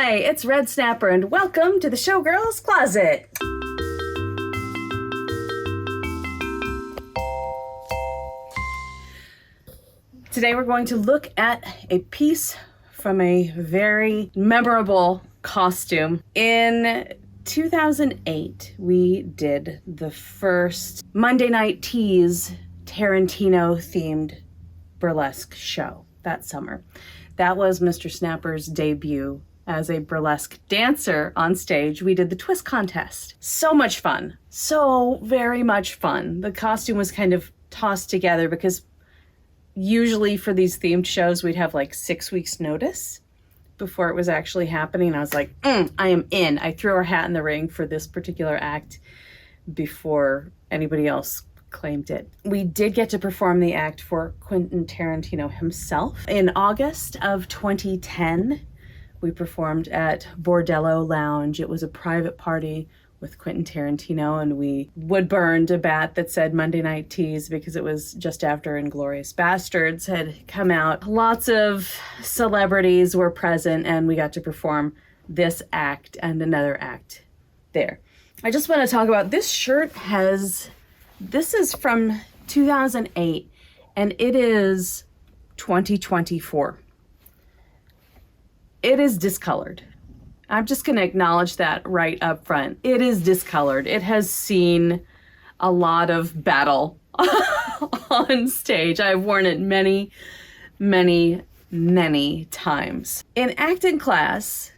Hi, it's Red Snapper, and welcome to the Showgirl's Closet. Today we're going to look at a piece from a very memorable costume. In 2008, we did the first Monday Night Tease Tarantino-themed burlesque show that summer. That was Mr. Snapper's debut as a burlesque dancer on stage. We did the twist contest. So much fun. So very much fun. The costume was kind of tossed together because usually for these themed shows, we'd have like 6 weeks notice before it was actually happening. I was like, I am in. I threw our hat in the ring for this particular act before anybody else claimed it. We did get to perform the act for Quentin Tarantino himself. In August of 2010, we performed at Bordello Lounge. It was a private party with Quentin Tarantino, and we wood burned a bat that said Monday Night Tease because it was just after Inglourious Bastards had come out. Lots of celebrities were present, and we got to perform this act and another act there. I just want to talk about this shirt. This is from 2008, and it is 2024. It is discolored. I'm just going to acknowledge that right up front. It is discolored. It has seen a lot of battle on stage. I've worn it many, many, many times. In acting class,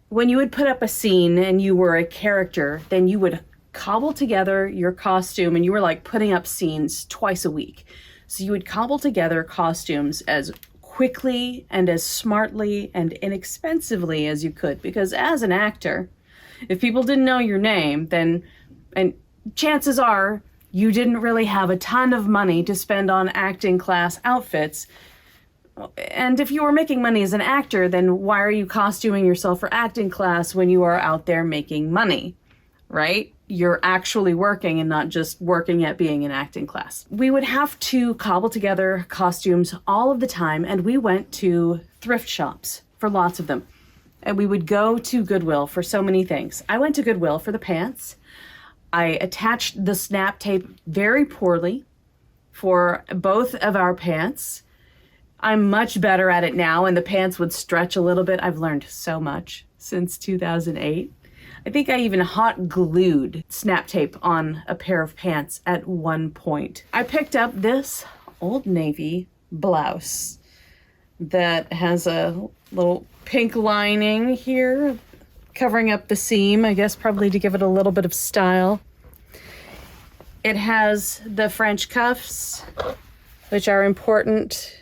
when you would put up a scene and you were a character, then you would cobble together your costume, and you were like putting up scenes twice a week. So you would cobble together costumes as quickly and as smartly and inexpensively as you could, because as an actor, if people didn't know your name, then, and chances are you didn't really have a ton of money to spend on acting class outfits. And if you were making money as an actor, then why are you costuming yourself for acting class when you are out there making money, right? You're actually working and not just working at being in acting class. We would have to cobble together costumes all of the time, and we went to thrift shops for lots of them. And we would go to Goodwill for so many things. I went to Goodwill for the pants. I attached the snap tape very poorly for both of our pants. I'm much better at it now, and the pants would stretch a little bit. I've learned so much since 2008. I think I even hot glued snap tape on a pair of pants at one point. I picked up this Old Navy blouse that has a little pink lining here covering up the seam, I guess probably to give it a little bit of style. It has the French cuffs, which are important.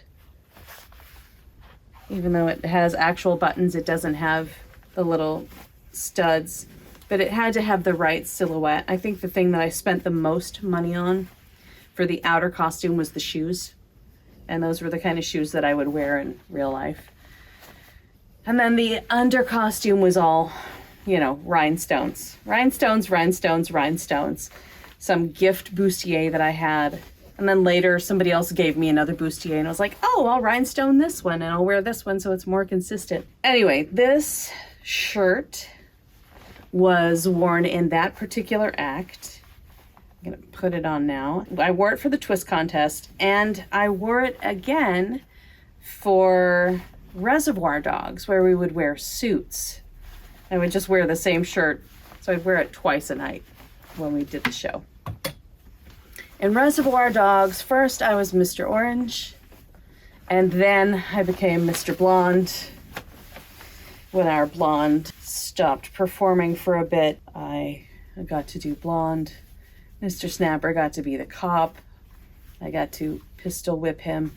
Even though it has actual buttons, it doesn't have the little studs, but it had to have the right silhouette. I think the thing that I spent the most money on for the outer costume was the shoes, and those were the kind of shoes that I would wear in real life. And then the under costume was all, rhinestones. Rhinestones, rhinestones, rhinestones. Some gift bustier that I had. And then later somebody else gave me another bustier, and I was like, oh, I'll rhinestone this one and I'll wear this one so it's more consistent. Anyway, this shirt was worn in that particular act. I'm gonna put it on now. I wore it for the twist contest, and I wore it again for Reservoir Dogs, where we would wear suits. I would just wear the same shirt, so I'd wear it twice a night when we did the show. In Reservoir Dogs, first I was Mr. Orange, and then I became Mr. Blonde. When our blonde stopped performing for a bit, I got to do blonde. Mr. Snapper got to be the cop. I got to pistol whip him.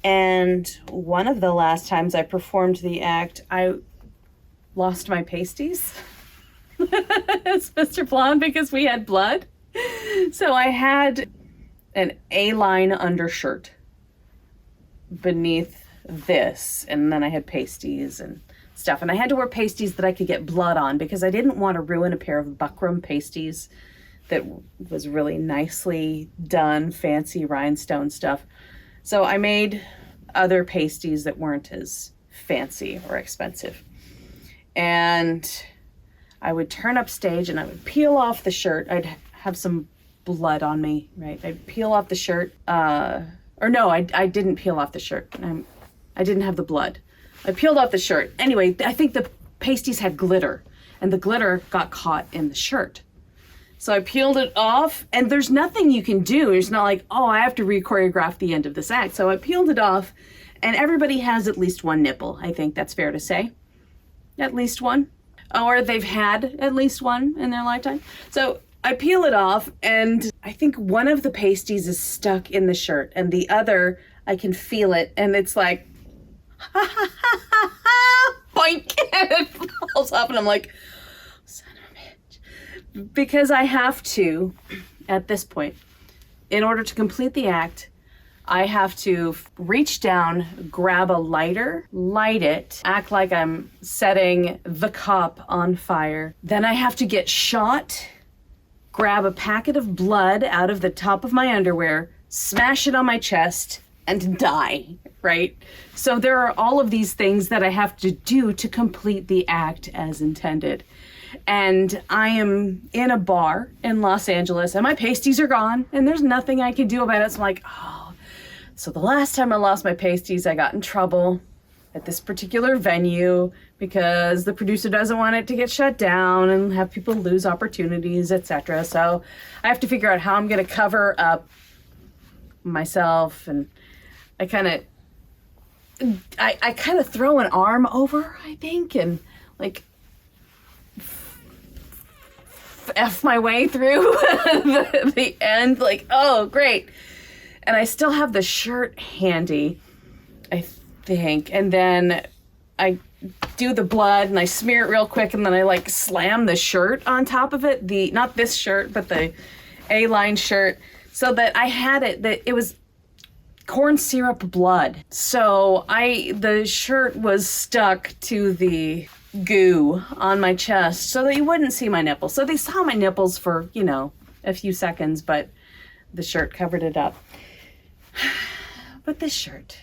And one of the last times I performed the act, I lost my pasties as Mr. Blonde because we had blood. So I had an A-line undershirt beneath this, and then I had pasties and stuff, and I had to wear pasties that I could get blood on because I didn't want to ruin a pair of buckram pasties that was really nicely done, fancy rhinestone stuff. So I made other pasties that weren't as fancy or expensive. And I would turn up stage and I would peel off the shirt. I'd have some blood on me, right? I'd peel off the shirt. Or no, I didn't peel off the shirt. I didn't have the blood. I peeled off the shirt. Anyway, I think the pasties had glitter, and the glitter got caught in the shirt. So I peeled it off, and there's nothing you can do. It's not like, oh, I have to re-choreograph the end of this act. So I peeled it off, and everybody has at least one nipple. I think that's fair to say. At least one. Or they've had at least one in their lifetime. So I peel it off, and I think one of the pasties is stuck in the shirt, and the other, I can feel it, and it's like, ha ha ha ha ha, boink, and it falls off, and I'm like, son of a bitch. Because I have to, at this point, in order to complete the act, I have to reach down, grab a lighter, light it, act like I'm setting the cop on fire. Then I have to get shot, grab a packet of blood out of the top of my underwear, smash it on my chest, and die, right? So there are all of these things that I have to do to complete the act as intended. And I am in a bar in Los Angeles, and my pasties are gone, and there's nothing I can do about it. So I'm like, oh. So the last time I lost my pasties, I got in trouble at this particular venue because the producer doesn't want it to get shut down and have people lose opportunities, etc. So I have to figure out how I'm going to cover up myself, and I kind of throw an arm over, I think, and like F my way through the end, like, oh, great. And I still have the shirt handy, I think. And then I do the blood and I smear it real quick, and then I like slam the shirt on top of it. Not this shirt, but the A-line shirt, so that I had it, that it was corn syrup blood. So the shirt was stuck to the goo on my chest so that you wouldn't see my nipples. So they saw my nipples for, a few seconds, but the shirt covered it up. But this shirt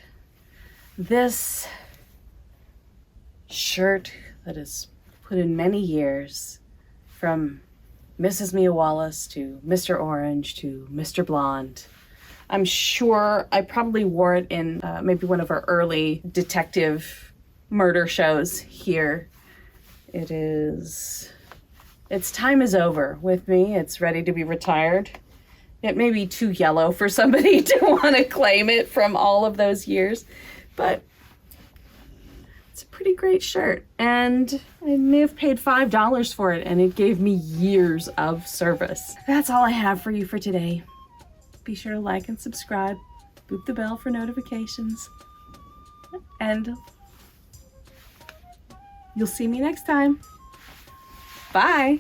that is put in many years, from Mrs. Mia Wallace to Mr. Orange to Mr. Blonde. I'm sure I probably wore it in maybe one of our early detective murder shows here. Its time is over with me. It's ready to be retired. It may be too yellow for somebody to want to claim it from all of those years, but it's a pretty great shirt, and I may have paid $5 for it, and it gave me years of service. That's all I have for you for today. Be sure to like and subscribe, boop the bell for notifications, and you'll see me next time. Bye.